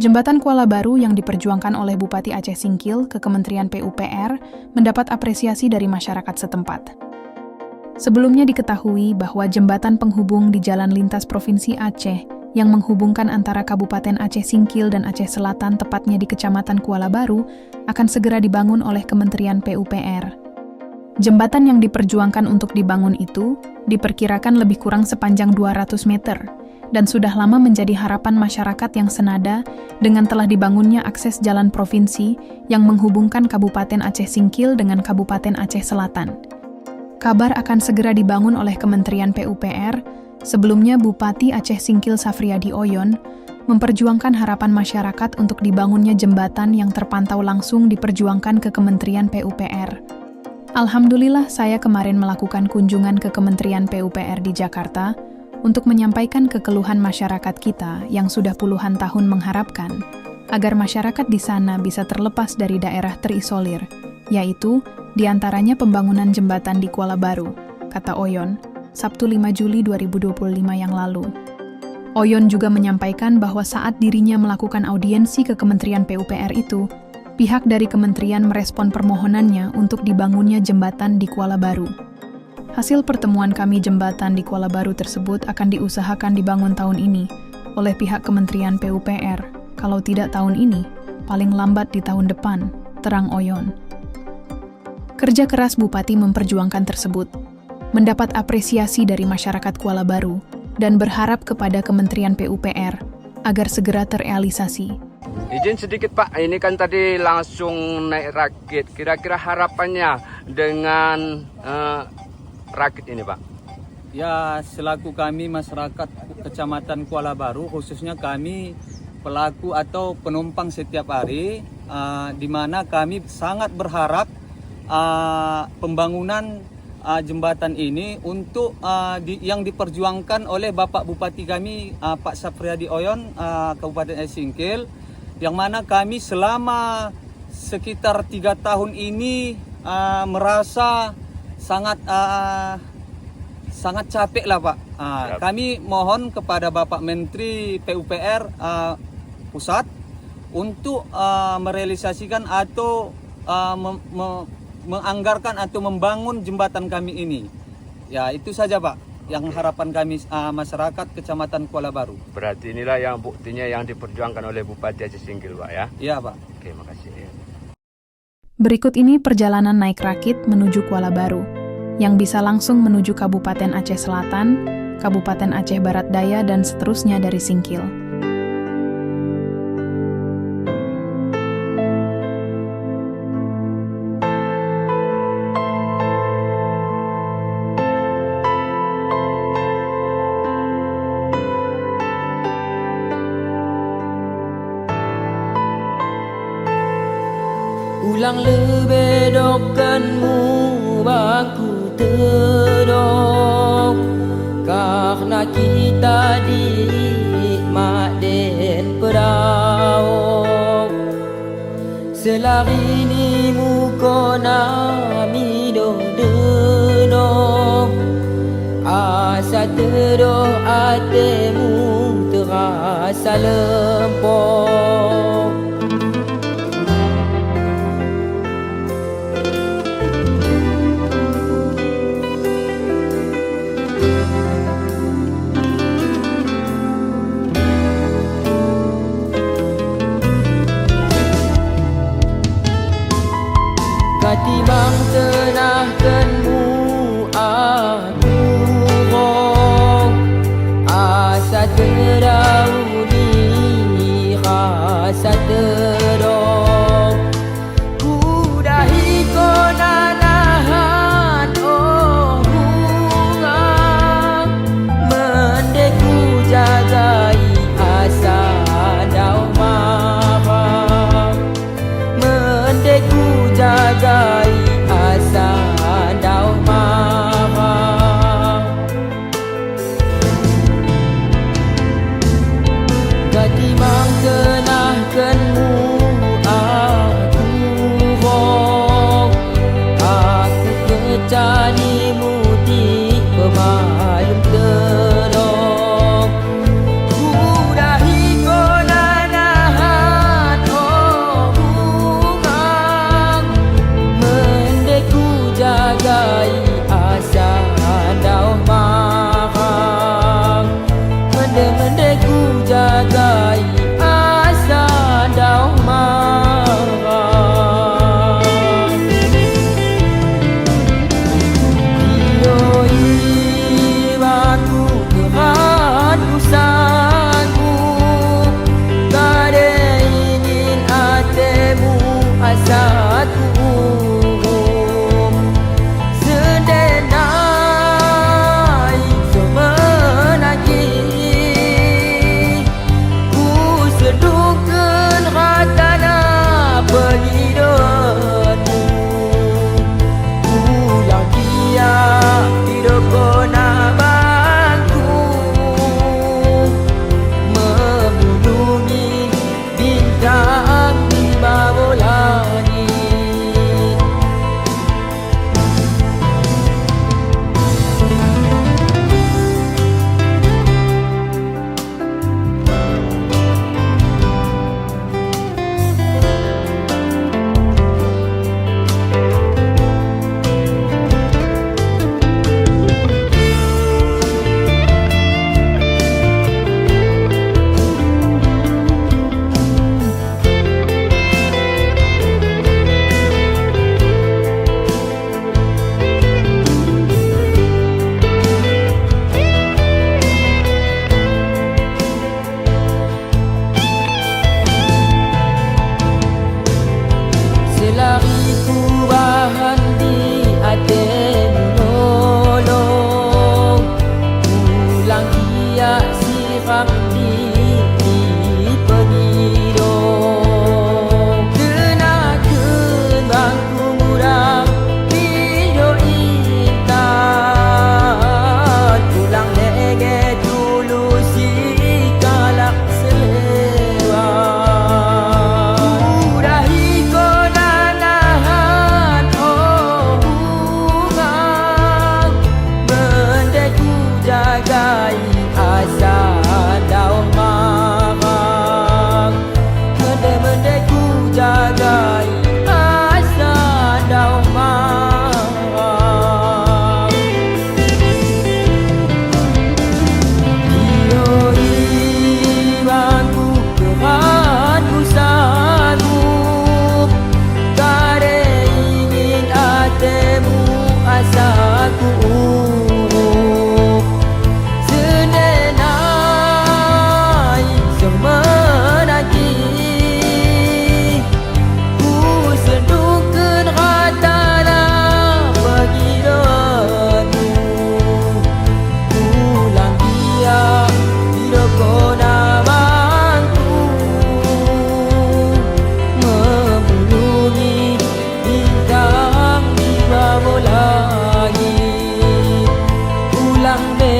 Jembatan Kuala Baru yang diperjuangkan oleh Bupati Aceh Singkil ke Kementerian PUPR mendapat apresiasi dari masyarakat setempat. Sebelumnya diketahui bahwa jembatan penghubung di Jalan Lintas Provinsi Aceh yang menghubungkan antara Kabupaten Aceh Singkil dan Aceh Selatan tepatnya di Kecamatan Kuala Baru akan segera dibangun oleh Kementerian PUPR. Jembatan yang diperjuangkan untuk dibangun itu diperkirakan lebih kurang sepanjang 200 meter dan sudah lama menjadi harapan masyarakat yang senada dengan telah dibangunnya akses jalan provinsi yang menghubungkan Kabupaten Aceh Singkil dengan Kabupaten Aceh Selatan. Kabar akan segera dibangun oleh Kementerian PUPR. Sebelumnya Bupati Aceh Singkil Safriadi Oyon memperjuangkan harapan masyarakat untuk dibangunnya jembatan yang terpantau langsung diperjuangkan ke Kementerian PUPR. Alhamdulillah saya kemarin melakukan kunjungan ke Kementerian PUPR di Jakarta untuk menyampaikan kekeluhan masyarakat kita yang sudah puluhan tahun mengharapkan agar masyarakat di sana bisa terlepas dari daerah terisolir, yaitu diantaranya pembangunan jembatan di Kuala Baru, kata Oyon, Sabtu 5 Juli 2025 yang lalu. Oyon juga menyampaikan bahwa saat dirinya melakukan audiensi ke Kementerian PUPR itu, pihak dari kementerian merespon permohonannya untuk dibangunnya jembatan di Kuala Baru. Hasil pertemuan kami jembatan di Kuala Baru tersebut akan diusahakan dibangun tahun ini oleh pihak Kementerian PUPR. Kalau tidak tahun ini, paling lambat di tahun depan, terang Oyon. Kerja keras Bupati memperjuangkan tersebut mendapat apresiasi dari masyarakat Kuala Baru dan berharap kepada Kementerian PUPR agar segera terrealisasi. Izin sedikit Pak, ini kan tadi langsung naik rakit. Kira-kira harapannya dengan rakit ini Pak? Ya, selaku kami masyarakat Kecamatan Kuala Baru, khususnya kami pelaku atau penumpang setiap hari, di mana kami sangat berharap pembangunan jembatan ini untuk yang diperjuangkan oleh Bapak Bupati kami, Pak Safriadi Oyon, Kabupaten Aceh Singkil, yang mana kami selama sekitar 3 tahun ini merasa sangat capek lah Pak. Kami mohon kepada Bapak Menteri PUPR pusat untuk merealisasikan atau menganggarkan atau membangun jembatan kami ini. Ya, itu saja Pak yang harapan kami masyarakat Kecamatan Kuala Baru. Berarti inilah yang buktinya yang diperjuangkan oleh Bupati Aceh Singkil Pak ya? Iya Pak. Oke, makasih. Berikut ini perjalanan naik rakit menuju Kuala Baru, yang bisa langsung menuju Kabupaten Aceh Selatan, Kabupaten Aceh Barat Daya, dan seterusnya dari Singkil. Ulang lebedokkanmu bangku tedok, karena kita diikmat den pedaok. Selari ni muka nami do dedok, asa tedok atemu terasa lempok. Katimbang tenahkanmu aku rong, asa terdahulu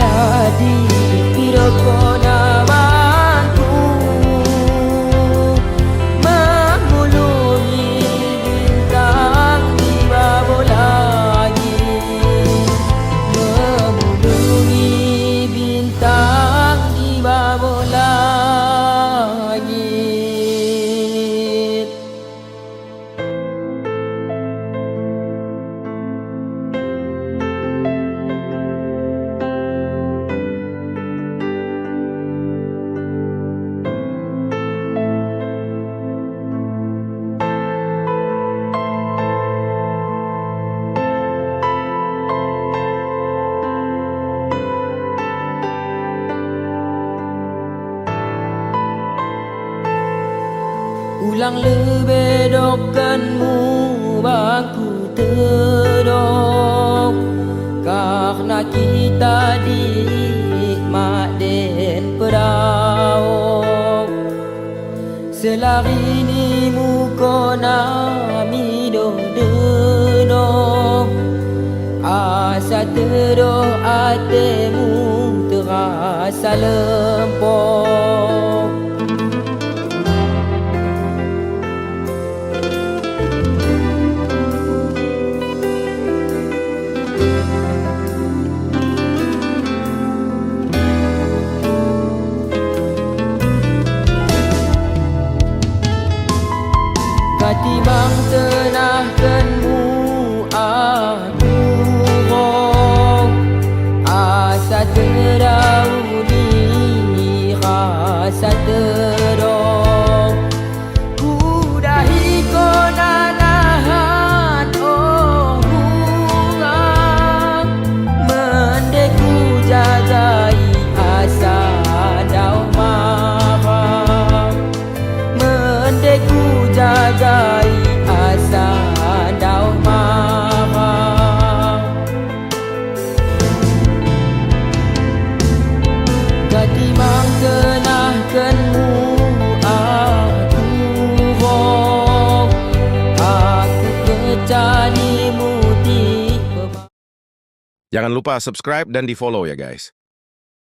adi pirokona bangku memulungi bintang di bawah langit, memulungi bintang di bawah langit. Ulang lebedokkanmu bangku terdok, karena kita dinikmat den perauk. Selari ni muka nami do denok, asa terdoh atemu terasa lempok. Katimbang tenahkanmu aku rong, asa terdahuli rasa terdong. Kudahi konanahan oh bunga, mendeku jagai asa dau marah, mendeku jagai asa dau marah. Katimbang tenahkanmu aku rong, aku kecanimu di. Jangan lupa subscribe dan di-follow ya guys.